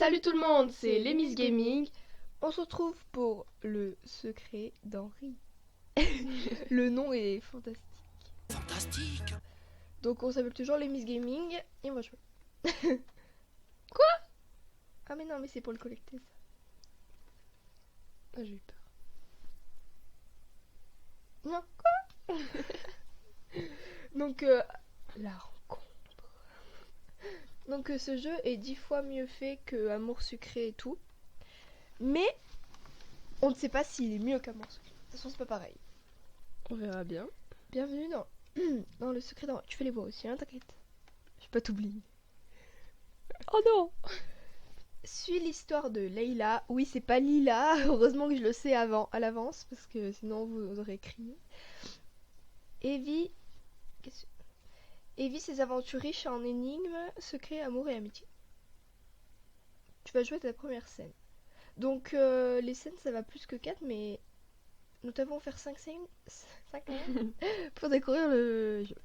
Salut tout le monde, c'est les Miss Gaming. On se retrouve pour le secret d'Henri. Le nom est fantastique. Fantastique. Donc on s'appelle toujours les Miss Gaming et on va jouer. Quoi? Ah mais non, mais c'est pour le collecter ça. Ah, j'ai eu peur. Non, quoi? Donc la rencontre. Donc ce jeu est 10 fois mieux fait que Amour sucré et tout. Mais on ne sait pas s'il est mieux qu'Amour sucré. De toute façon c'est pas pareil. On verra bien. Bienvenue dans le secret d'Henri. Tu fais les voix aussi, hein, t'inquiète. Je vais pas t'oublier. Oh non! Suis l'histoire de Leila. Oui, c'est pas Lila. Heureusement que je le sais à l'avance, parce que sinon vous aurez crié. Evie ses aventures riches en énigmes, secrets, amour et amitié. Tu vas jouer ta première scène. Donc les scènes ça va plus que 4, mais nous devons faire 5 scènes pour découvrir le jeu.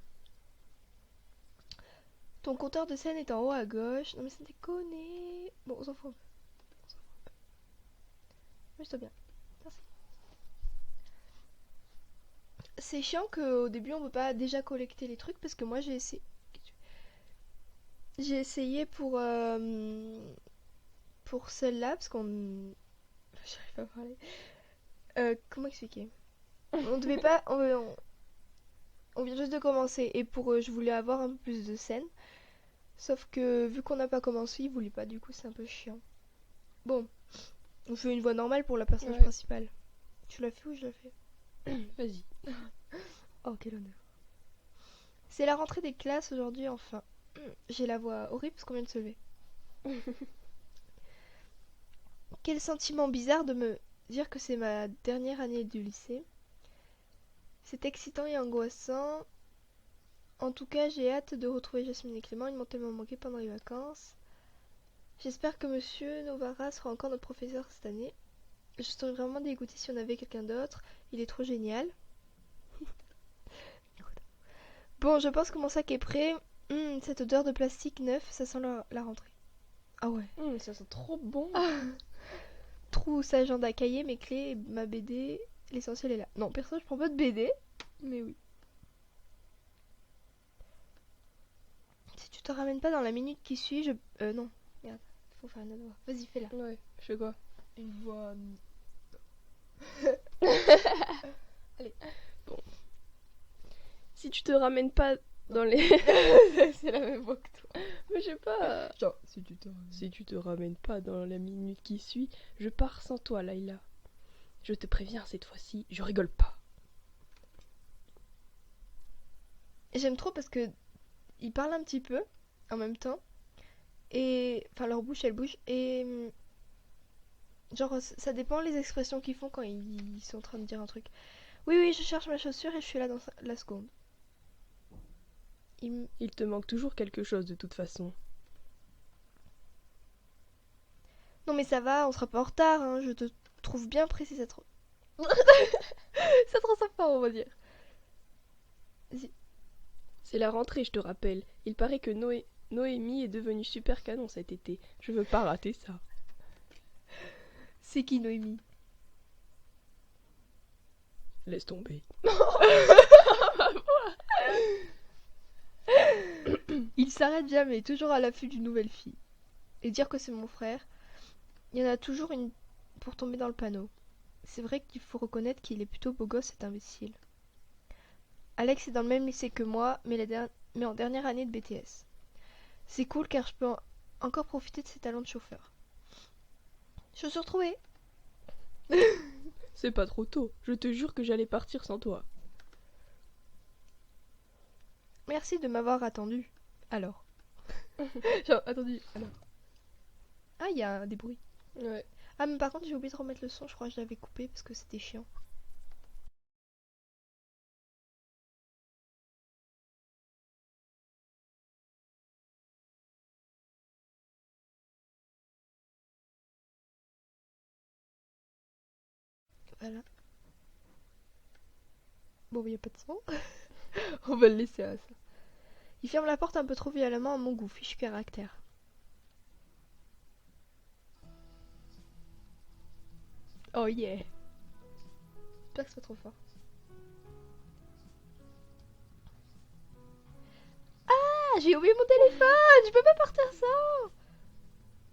Ton compteur de scène est en haut à gauche. Non mais ça déconne. Bon, on s'en fout un peu. Mets-toi bien. Merci. C'est chiant qu'au début on peut pas déjà collecter les trucs parce que moi j'ai essayé. J'ai essayé pour celle-là parce qu'on. J'arrive pas à parler. Comment expliquer? On devait pas. On vient juste de commencer et pour je voulais avoir un peu plus de scènes. Sauf que vu qu'on n'a pas commencé, il voulait pas, du coup c'est un peu chiant. Bon, on fait une voix normale pour la personnage principale. Tu l'as fait ou je l'ai fait? Vas-y. Oh, quel honneur. C'est la rentrée des classes aujourd'hui, enfin. J'ai la voix horrible parce qu'on vient de se lever. Quel sentiment bizarre de me dire que c'est ma dernière année du lycée. C'est excitant et angoissant. En tout cas, j'ai hâte de retrouver Jasmine et Clément. Ils m'ont tellement manqué pendant les vacances. J'espère que Monsieur Novara sera encore notre professeur cette année. Je serais vraiment dégoûtée si on avait quelqu'un d'autre. Il est trop génial. Bon, je pense que mon sac est prêt. Cette odeur de plastique neuf, ça sent la rentrée. Ah ouais. Ça sent trop bon. Trousse, agenda, cahier, mes clés, ma BD. L'essentiel est là. Non, perso, je prends pas de BD. Mais oui. Si tu te ramènes pas dans la minute qui suit, non. Merde, faut faire une autre voix. Vas-y, fais-la. Ouais, je fais quoi? Une voix... Allez. Bon. Si tu te ramènes pas dans les... C'est la même voix que toi. Mais je sais pas. Genre, Si tu te ramènes pas dans la minute qui suit, je pars sans toi, Layla. Je te préviens, cette fois-ci, je rigole pas. J'aime trop parce que ils parlent un petit peu en même temps. Et... Enfin, leur bouche, elle bouge. Et... Genre, ça dépend les expressions qu'ils font quand ils sont en train de dire un truc. Oui, oui, je cherche ma chaussure et je suis là dans la seconde. Il te manque toujours quelque chose de toute façon. Non mais ça va, on sera pas en retard, hein. Je te trouve bien précis, c'est trop... c'est trop sympa, on va dire. Vas-y. C'est la rentrée, je te rappelle. Il paraît que Noémie est devenue super canon cet été. Je veux pas rater ça. C'est qui Noémie? Laisse tomber. Il s'arrête jamais, toujours à l'affût d'une nouvelle fille. Et dire que c'est mon frère, il y en a toujours une pour tomber dans le panneau. C'est vrai qu'il faut reconnaître qu'il est plutôt beau gosse cet imbécile. Alex est dans le même lycée que moi, mais en dernière année de BTS. C'est cool car je peux encore profiter de ses talents de chauffeur. Chaussures trouvées. C'est pas trop tôt. Je te jure que j'allais partir sans toi. Merci de m'avoir attendu. Alors. Genre, attendu. Alors. Ah, il y a des bruits. Ouais. Ah, mais par contre, j'ai oublié de remettre le son. Je crois que je l'avais coupé parce que c'était chiant. Voilà. Bon, il n'y a pas de son. On va le laisser à ça. Il ferme la porte un peu trop violemment à mon goût. Fichu caractère. Oh yeah. J'espère que c'est pas trop fort. Ah, j'ai oublié mon téléphone. Je peux pas partir sans.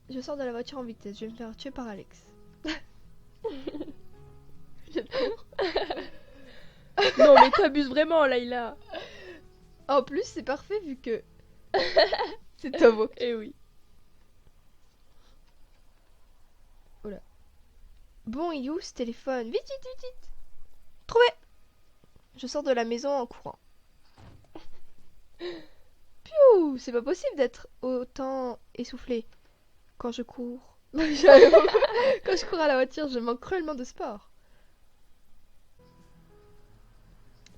Je sors de la voiture en vitesse. Je vais me faire tuer par Alex. J'adore. Non mais t'abuses vraiment, Layla. En plus, c'est parfait vu que c'est Tomo. Eh oui. Bon, il est où ce téléphone? Vite, vite, vite, vite. Trouvé. Je sors de la maison en courant. Piou, c'est pas possible d'être autant essoufflé quand je cours. Quand je cours à la voiture, je manque cruellement de sport.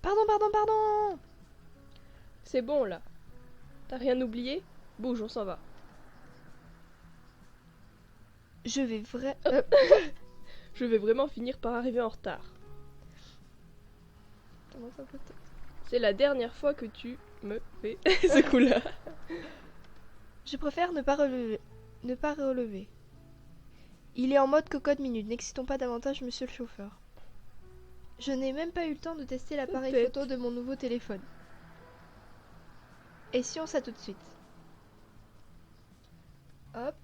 Pardon, pardon, pardon. C'est bon là. T'as rien oublié? Bouge, on s'en va. Je vais Je vais vraiment finir par arriver en retard. Comment ça peut être? C'est la dernière fois que tu me fais ce coup-là. Je préfère ne pas relever. Il est en mode cocotte minute. N'excitons pas davantage, monsieur le chauffeur. Je n'ai même pas eu le temps de tester l'appareil Peut-être. photo de mon nouveau téléphone. Essayons ça tout de suite. Hop.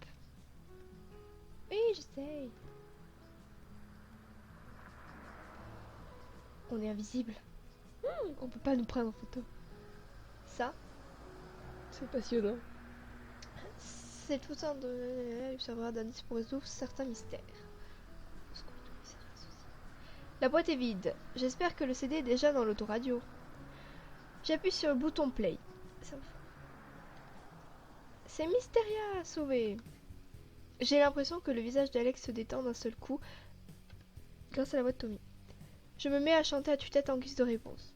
Oui, j'essaye. On est invisible. On peut pas nous prendre en photo. Ça, C'est passionnant. c'est tout un de serveur d'indices pour résoudre certains mystères. La boîte est vide. J'espère que le CD est déjà dans l'autoradio. J'appuie sur le bouton play. C'est Mysteria, sauvé. J'ai l'impression que le visage d'Alex se détend d'un seul coup grâce à la voix de Tommy. Je me mets à chanter à tue-tête en guise de réponse.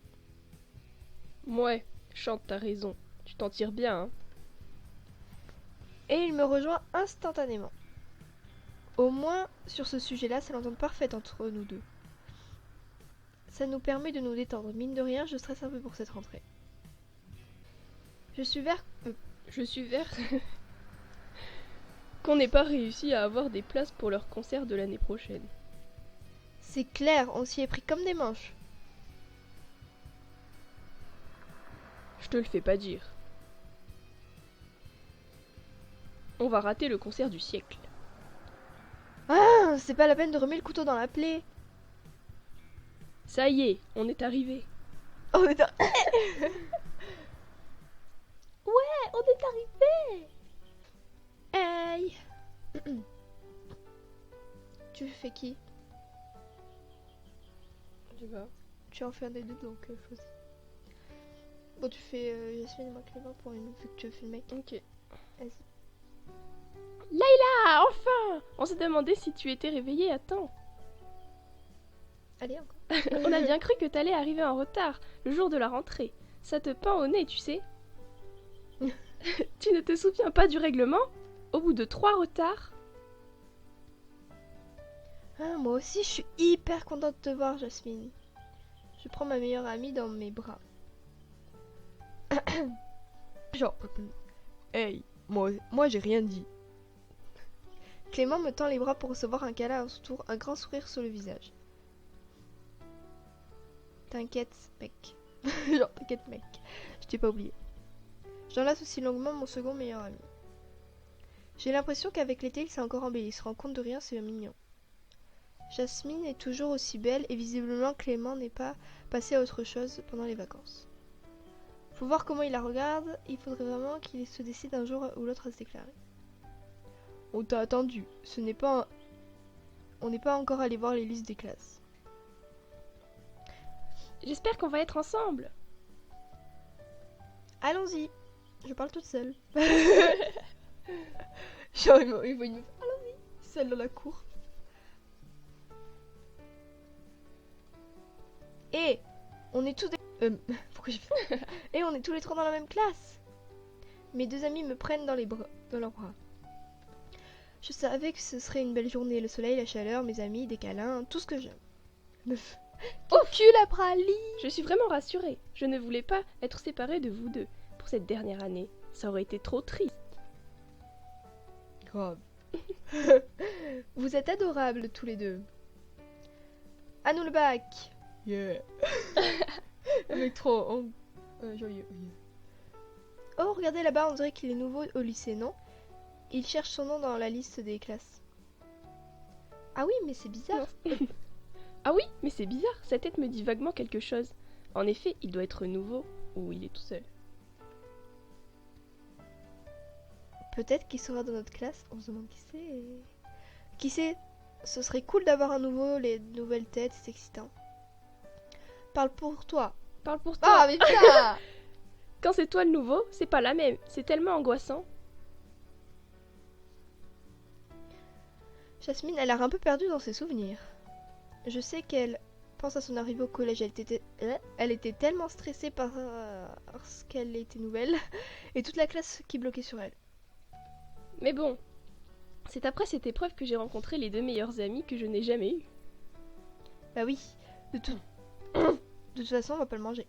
Ouais, chante, t'as raison. Tu t'en tires bien, hein. Et il me rejoint instantanément. Au moins, sur ce sujet-là, c'est l'entente parfaite entre nous deux. Ça nous permet de nous détendre. Mine de rien, je stresse un peu pour cette rentrée. Je suis vert qu'on n'ait pas réussi à avoir des places pour leur concert de l'année prochaine. C'est clair, on s'y est pris comme des manches. Je te le fais pas dire. On va rater le concert du siècle. Ah, c'est pas la peine de remettre le couteau dans la plaie. Ça y est, on est arrivé. On est Ouais, on est arrivé. Hey. Tu fais qui? Tu vas. Tu en fais un des deux, donc choisis. Bon, tu fais Yasmine et moi Clément pour une vu que tu fais le mec. Ok. Vas-y. Layla, enfin! On s'est demandé si tu étais réveillée à temps. Allez, encore. On a bien cru que t'allais arriver en retard, le jour de la rentrée. Ça te pend au nez, tu sais. Tu ne te souviens pas du règlement? Au bout de 3 retards? Ah, moi aussi, je suis hyper contente de te voir, Jasmine. Je prends ma meilleure amie dans mes bras. Genre, hey, moi j'ai rien dit. Clément me tend les bras pour recevoir un câlin à son tour, un grand sourire sur le visage. T'inquiète, mec. Genre, t'inquiète, mec. Je t'ai pas oublié. J'enlace aussi longuement mon second meilleur ami. J'ai l'impression qu'avec l'été, il s'est encore embelli. Il se rend compte de rien, c'est mignon. Jasmine est toujours aussi belle et visiblement Clément n'est pas passé à autre chose pendant les vacances. Faut voir comment il la regarde. Il faudrait vraiment qu'il se décide un jour ou l'autre à se déclarer. On t'a attendu. On n'est pas encore allé voir les listes des classes. J'espère qu'on va être ensemble. Allons-y. Je parle toute seule. Genre, il voit une meuf. Allons-y. Seule dans la cour. Et on est tous pourquoi j'ai fait Et on est tous les trois dans la même classe. Mes deux amis me prennent dans leurs bras. Je savais que ce serait une belle journée, le soleil, la chaleur, mes amis, des câlins, tout ce que j'aime. Meuf. Oh cul la praline. Je suis vraiment rassurée. Je ne voulais pas être séparée de vous deux pour cette dernière année. Ça aurait été trop triste. Grave. Vous êtes adorables tous les deux. À nous le bac. Yeah. Le mec trop joyeux. Oh, regardez là-bas, on dirait qu'il est nouveau au lycée, non? Il cherche son nom dans la liste des classes. Ah oui, mais c'est bizarre. Ah oui, mais c'est bizarre, sa tête me dit vaguement quelque chose. En effet, il doit être nouveau, ou il est tout seul. Peut-être qu'il sera dans notre classe. On se demande qui c'est. Qui c'est? Ce serait cool d'avoir un nouveau, les nouvelles têtes, c'est excitant. Parle pour toi. Parle pour toi. Ah, mais putain. Quand c'est toi le nouveau, c'est pas la même. C'est tellement angoissant. Jasmine a l'air un peu perdue dans ses souvenirs. Je sais qu'elle pense à son arrivée au collège. Elle était tellement stressée parce qu'elle était nouvelle et toute la classe qui bloquait sur elle. Mais bon, c'est après cette épreuve que j'ai rencontré les 2 meilleurs amis que je n'ai jamais eus. Bah oui, de toute façon, on va pas le manger.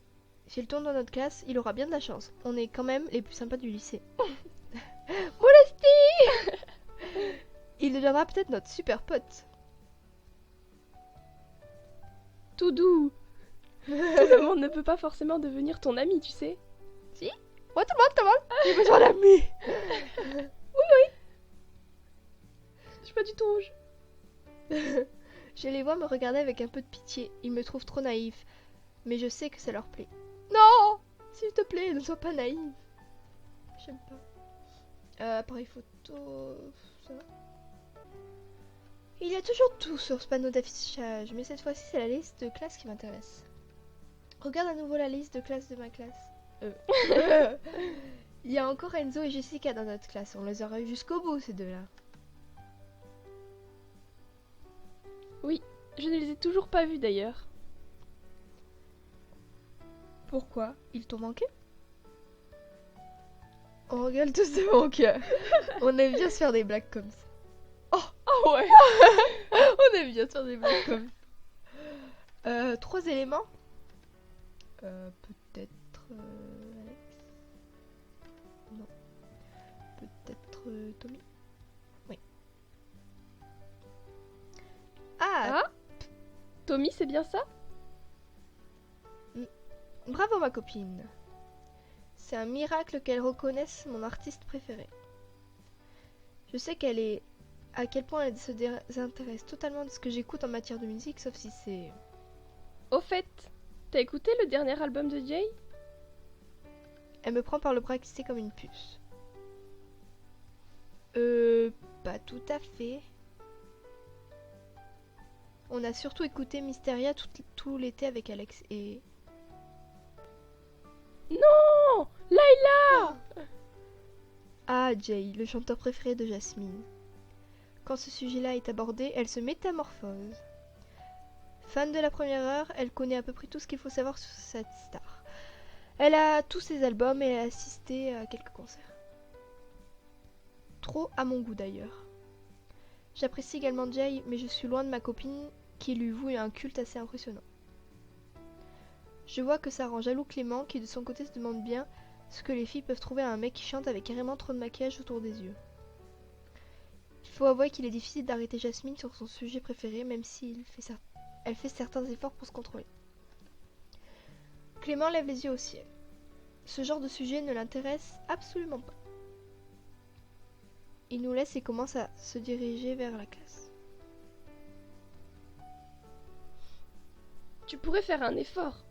S'il tourne dans notre classe, il aura bien de la chance. On est quand même les plus sympas du lycée. Molestie. Il deviendra peut-être notre super pote. Tout doux. Tout le monde ne peut pas forcément devenir ton ami, tu sais. Si? Ouais, tout le monde. J'ai besoin d'amis. Oui. Je suis pas du tout rouge. Je les vois me regarder avec un peu de pitié. Ils me trouvent trop naïf. Mais je sais que ça leur plaît. Non! S'il te plaît, ne sois pas naïf. J'aime pas. Appareil photo... Ça. Il y a toujours tout sur ce panneau d'affichage. Mais cette fois-ci, c'est la liste de classe qui m'intéresse. Regarde à nouveau la liste de classe de ma classe. Il y a encore Enzo et Jessica dans notre classe. On les aura eu jusqu'au bout, ces deux-là. Oui, je ne les ai toujours pas vus d'ailleurs. Pourquoi? Ils t'ont manqué? On rigole tous de mon cœur. On aime bien se faire des blagues comme ça. Oh ouais. On aime bien se faire des blagues comme ça. 3 éléments? Peut-être Alex? Non. Peut-être Tommy? Oui. Ah! Tommy, c'est bien ça? Bravo ma copine. C'est un miracle qu'elle reconnaisse mon artiste préféré. Je sais à quel point elle se désintéresse totalement de ce que j'écoute en matière de musique, sauf si c'est... Au fait, t'as écouté le dernier album de Jay? Elle me prend par le bras excitée comme une puce. Pas tout à fait. On a surtout écouté Mysteria tout l'été avec Alex et... Non! Layla! Ah, Jay, le chanteur préféré de Jasmine. Quand ce sujet-là est abordé, elle se métamorphose. Fan de la première heure, elle connaît à peu près tout ce qu'il faut savoir sur cette star. Elle a tous ses albums et elle a assisté à quelques concerts. Trop à mon goût d'ailleurs. J'apprécie également Jay, mais je suis loin de ma copine qui lui voue un culte assez impressionnant. Je vois que ça rend jaloux Clément qui de son côté se demande bien ce que les filles peuvent trouver à un mec qui chante avec carrément trop de maquillage autour des yeux. Il faut avouer qu'il est difficile d'arrêter Jasmine sur son sujet préféré même si elle fait certains efforts pour se contrôler. Clément lève les yeux au ciel. Ce genre de sujet ne l'intéresse absolument pas. Il nous laisse et commence à se diriger vers la classe. Tu pourrais faire un effort.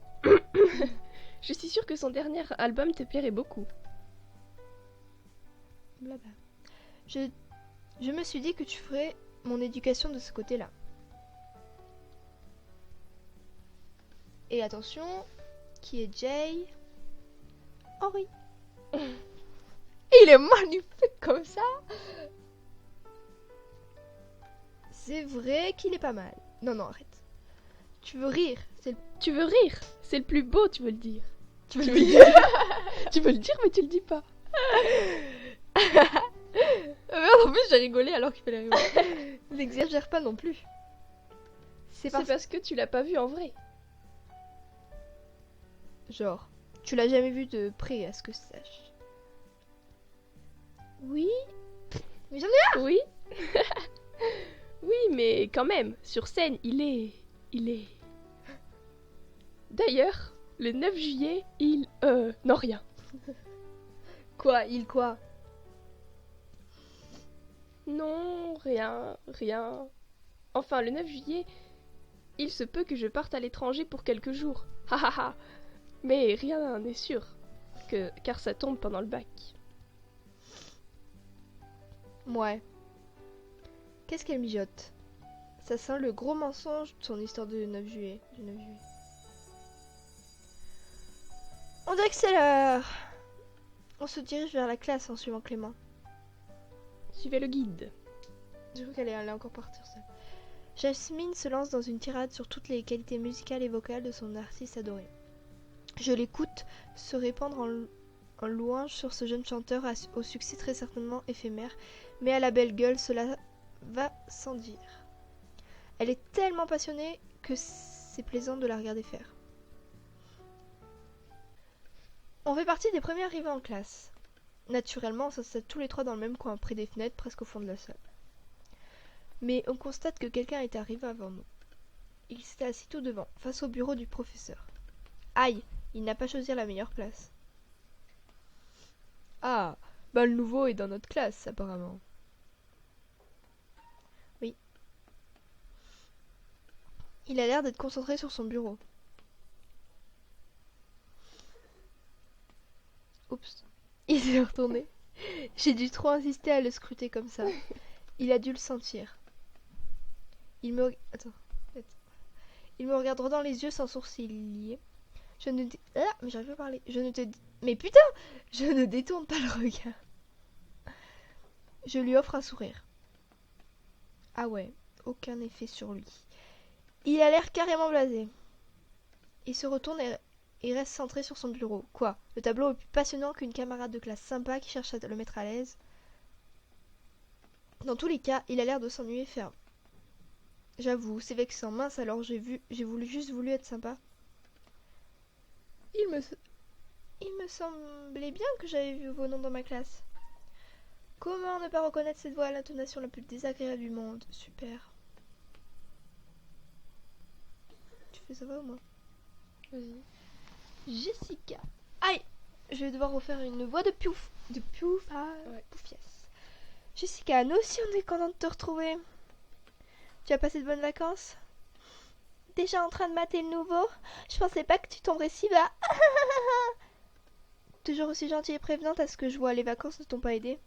Je suis sûre que son dernier album te plairait beaucoup. Blabla. Je me suis dit que tu ferais mon éducation de ce côté-là. Et attention, qui est Jay? Henri. Il est magnifique comme ça. C'est vrai qu'il est pas mal. Non, arrête. Tu veux rire? Tu veux rire? C'est le plus beau, tu veux le dire. Tu veux le dire? Tu veux le dire, mais tu le dis pas. Merde, en plus j'ai rigolé alors qu'il fallait rigoler. N'exagère pas non plus. C'est parce que tu l'as pas vu en vrai. Genre, tu l'as jamais vu de près à ce que je sache. Oui. Mais j'en ai Oui. Oui, mais quand même, sur scène, il est D'ailleurs, le 9 juillet, il... non, rien. Quoi? Il quoi? Non, rien, rien. Enfin, le 9 juillet, il se peut que je parte à l'étranger pour quelques jours. Ha ha ha. Mais rien n'est sûr, car ça tombe pendant le bac. Ouais. Qu'est-ce qu'elle mijote? Ça sent le gros mensonge de son histoire du 9 juillet. On dirait que c'est l'heure. On se dirige vers la classe en suivant Clément. Suivez le guide. Je crois qu'elle allait encore partir seule. Jasmine se lance dans une tirade sur toutes les qualités musicales et vocales de son artiste adoré. Je l'écoute se répandre en louange sur ce jeune chanteur au succès très certainement éphémère, mais à la belle gueule, cela va sans dire. Elle est tellement passionnée que c'est plaisant de la regarder faire. On fait partie des premiers arrivés en classe. Naturellement, on s'installe tous les trois dans le même coin, près des fenêtres, presque au fond de la salle. Mais on constate que quelqu'un est arrivé avant nous. Il s'était assis tout devant, face au bureau du professeur. Aïe, il n'a pas choisi la meilleure place. Ah, bah le nouveau est dans notre classe, apparemment. Oui. Il a l'air d'être concentré sur son bureau. Oups. Il s'est retourné. J'ai dû trop insister à le scruter comme ça. Il a dû le sentir. Il me regarde droit dans les yeux sans sourciller. Mais j'arrive pas à parler. Mais putain, je ne détourne pas le regard. Je lui offre un sourire. Ah ouais, aucun effet sur lui. Il a l'air carrément blasé. Il se retourne et reste centré sur son bureau. Quoi? Le tableau est plus passionnant qu'une camarade de classe sympa qui cherche à le mettre à l'aise. Dans tous les cas, il a l'air de s'ennuyer ferme. J'avoue, c'est vexant. Mince alors, j'ai juste voulu être sympa. Il me semblait bien que j'avais vu vos noms dans ma classe. Comment ne pas reconnaître cette voix à l'intonation la plus désagréable du monde? Super. Tu fais ça va ou moi? Vas-y. Jessica. Aïe! Je vais devoir refaire une voix de piouf. De piouf à poufias. Jessica, nous aussi on est contents de te retrouver. Tu as passé de bonnes vacances? Déjà en train de mater le nouveau? Je pensais pas que tu tomberais si bas. Toujours aussi gentille et prévenante à ce que je vois, les vacances ne t'ont pas aidé.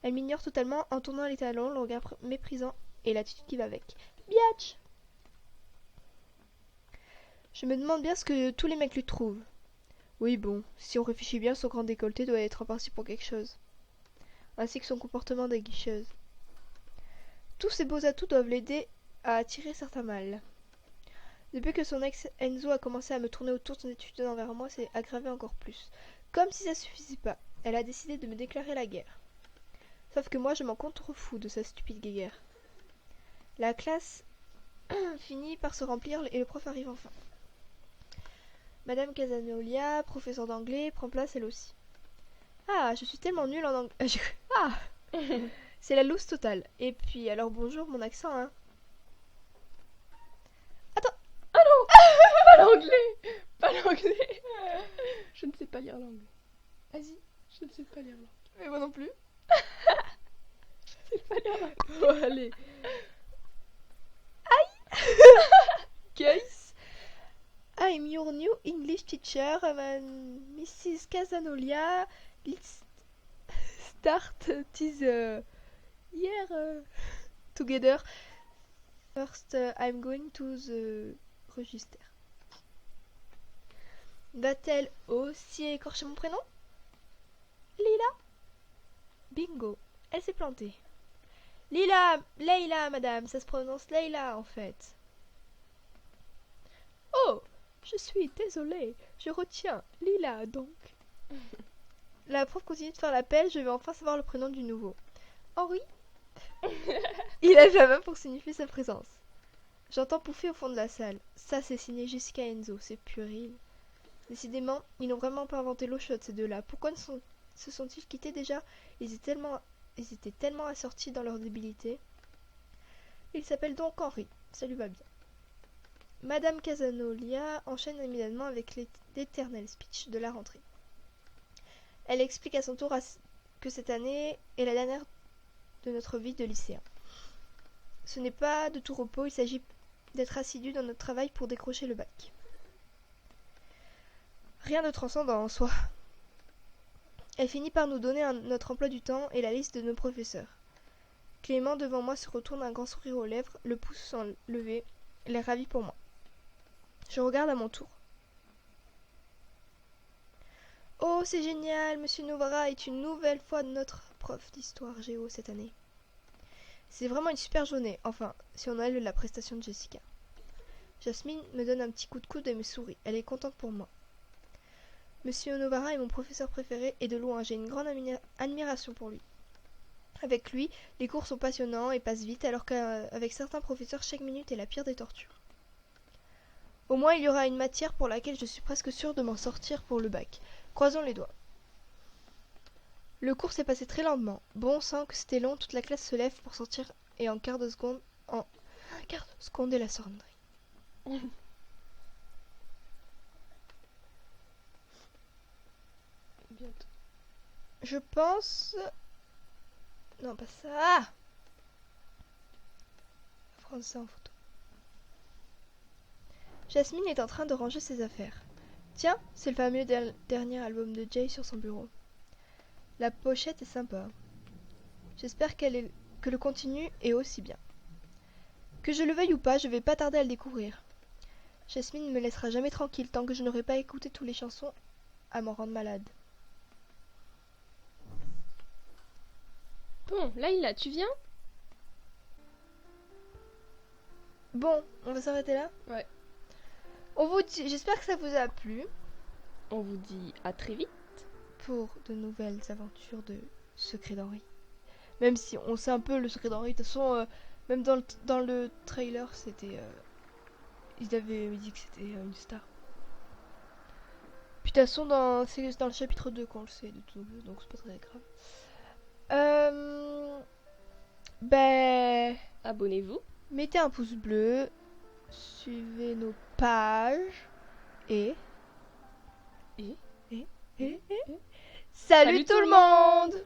Elle m'ignore totalement en tournant les talons, le regard méprisant et l'attitude qui va avec. Biatch! Je me demande bien ce que tous les mecs lui trouvent. Oui bon, si on réfléchit bien, son grand décolleté doit être en partie pour quelque chose. Ainsi que son comportement d'aguicheuse. Tous ces beaux atouts doivent l'aider à attirer certains mâles. Depuis que son ex Enzo a commencé à me tourner autour de son attitude envers moi, c'est aggravé encore plus. Comme si ça suffisait pas, elle a décidé de me déclarer la guerre. Sauf que moi je m'en contrefous de sa stupide guéguerre. La classe finit par se remplir et le prof arrive enfin. Madame Casanolia, professeure d'anglais, prend place elle aussi. Ah, je suis tellement nulle en anglais. Ah c'est la loose totale. Et puis, alors bonjour, mon accent, hein. Attends. Ah non. Pas l'anglais. Pas l'anglais. Je ne sais pas lire l'anglais. Vas-y. Je ne sais pas lire l'anglais. Mais moi non plus. Je ne sais pas lire l'anglais. Bon, allez. Aïe. Guys. I'm your new English teacher, Mrs. Casanolia. Let's start this year together. First, I'm going to the register. Va-t-elle aussi écorcher mon prénom? Lila? Bingo, elle s'est plantée. Leila, madame, ça se prononce Leila en fait. Oh, je suis désolée, je retiens Lila donc. La prof continue de faire l'appel, je vais enfin savoir le prénom du nouveau. Henri? Il lève la main pour signifier sa présence. J'entends pouffer au fond de la salle. Ça, c'est signé Jessica et Enzo, c'est puéril. Décidément, ils n'ont vraiment pas inventé l'eau chaude, ces deux-là. Pourquoi se sont-ils quittés déjà? Ils étaient tellement assortis dans leur débilité. Il s'appelle donc Henri, ça lui va bien. Madame Casanolia enchaîne immédiatement avec l'éternel speech de la rentrée. Elle explique à son tour que cette année est la dernière de notre vie de lycéen. Ce n'est pas de tout repos, il s'agit d'être assidu dans notre travail pour décrocher le bac. Rien de transcendant en soi. Elle finit par nous donner notre emploi du temps et la liste de nos professeurs. Clément devant moi se retourne un grand sourire aux lèvres, le pouce levé, l'air ravi pour moi. Je regarde à mon tour. Oh, c'est génial, Monsieur Novara est une nouvelle fois notre prof d'histoire géo cette année. C'est vraiment une super journée, enfin, si on enlève la prestation de Jessica. Jasmine me donne un petit coup de coude et me sourit, elle est contente pour moi. Monsieur Novara est mon professeur préféré et de loin, j'ai une grande admiration pour lui. Avec lui, les cours sont passionnants et passent vite, alors qu'avec certains professeurs, chaque minute est la pire des tortures. Au moins, il y aura une matière pour laquelle je suis presque sûre de m'en sortir pour le bac. Croisons les doigts. Le cours s'est passé très lentement. Bon sang que c'était long, toute la classe se lève pour sortir et en un quart de seconde est la sonnerie. Bientôt. Je pense... Non, pas ça. Prendre ça en photo. Jasmine est en train de ranger ses affaires. Tiens, c'est le fameux dernier album de Jay sur son bureau. La pochette est sympa. J'espère que le contenu est aussi bien. Que je le veuille ou pas, je vais pas tarder à le découvrir. Jasmine ne me laissera jamais tranquille tant que je n'aurai pas écouté toutes les chansons à m'en rendre malade. Bon, Laïla, tu viens? Bon, on va s'arrêter là? Ouais. On vous dit, j'espère que ça vous a plu. On vous dit à très vite. Pour de nouvelles aventures de Secret d'Henri. Même si on sait un peu le Secret d'Henri, de toute façon, même dans le trailer, c'était... ils avaient dit que c'était une star. Puis de toute façon, c'est dans le chapitre 2 qu'on le sait de tout, donc c'est pas très grave. Abonnez-vous. Mettez un pouce bleu, suivez nos pages et... Salut tout le monde!